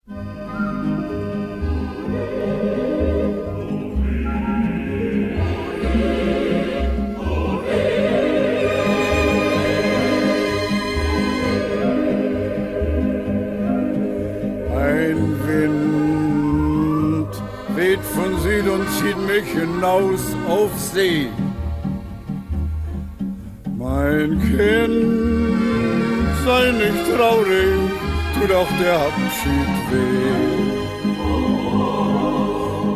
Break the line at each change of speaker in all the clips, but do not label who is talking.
Ein Wind weht von Süd und zieht mich hinaus auf See. Mein Kind, sei nicht traurig, tut auch der Abschied weh.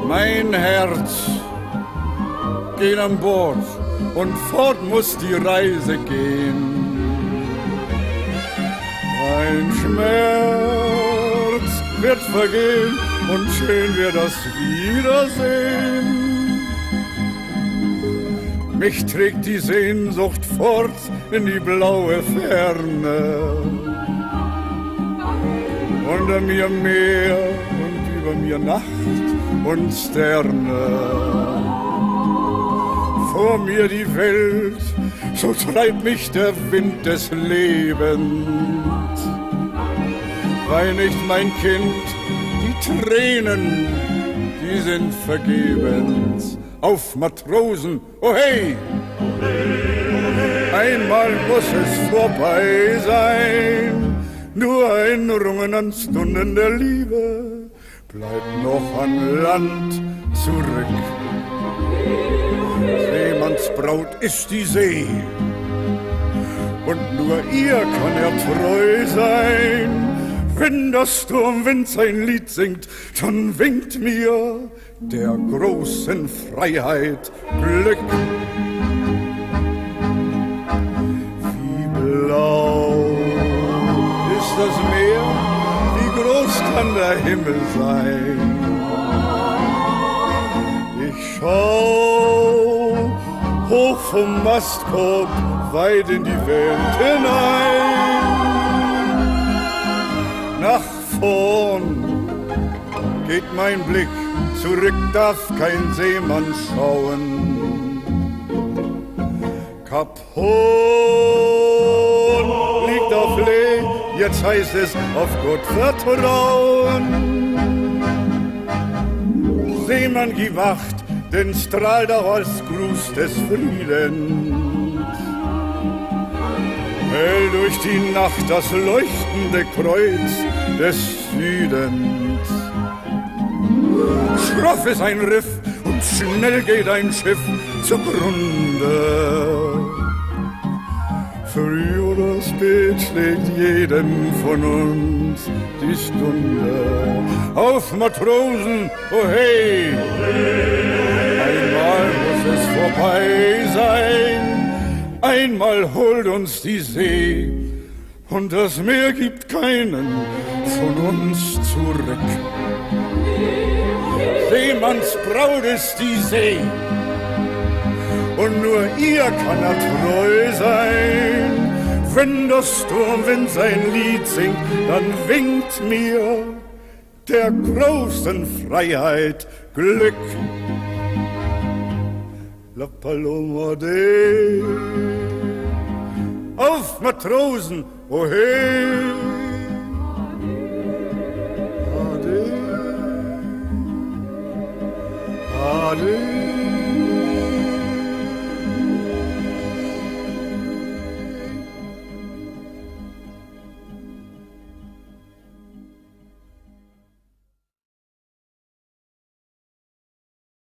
Mein Herz geht an Bord und fort muss die Reise gehen. Mein Schmerz wird vergehen und schön wird das Wiedersehen. Mich trägt die Sehnsucht fort in die blaue Ferne. Unter mir Meer und über mir Nacht und Sterne. Vor mir die Welt, so treibt mich der Wind des Lebens. Wein nicht, mein Kind, die Tränen, die sind vergebens. Auf Matrosen, oh hey! Einmal muss es vorbei sein, nur ein Rungen an Stunden der Liebe bleibt noch an Land zurück. Seemannsbraut ist die See und nur ihr kann er treu sein. Wenn der Sturmwind sein Lied singt, dann winkt mir der großen Freiheit Glück. Wie blau ist das Meer, wie groß kann der Himmel sein. Ich schau hoch vom Mastkorb weit in die Welt hinein. Nach vorn geht mein Blick, zurück darf kein Seemann schauen. Kap Horn liegt auf Lee, jetzt heißt es auf Gott vertrauen. Seemann, gib Acht, denn strahlt auch als Gruß des Friedens. Hell durch die Nacht das leuchtende Kreuz des Südens. Schroff ist ein Riff und schnell geht ein Schiff zugrunde. Früh oder spät schlägt jedem von uns die Stunde. Auf Matrosen, oh hey! Einmal muss es vorbei sein. Einmal holt uns die See und das Meer gibt keinen von uns zurück. Seemannsbraut ist die See und nur ihr kann er treu sein. Wenn der Sturmwind sein Lied singt, dann winkt mir der großen Freiheit Glück. La Paloma de auf Matrosen, oh hey! Ade, ade.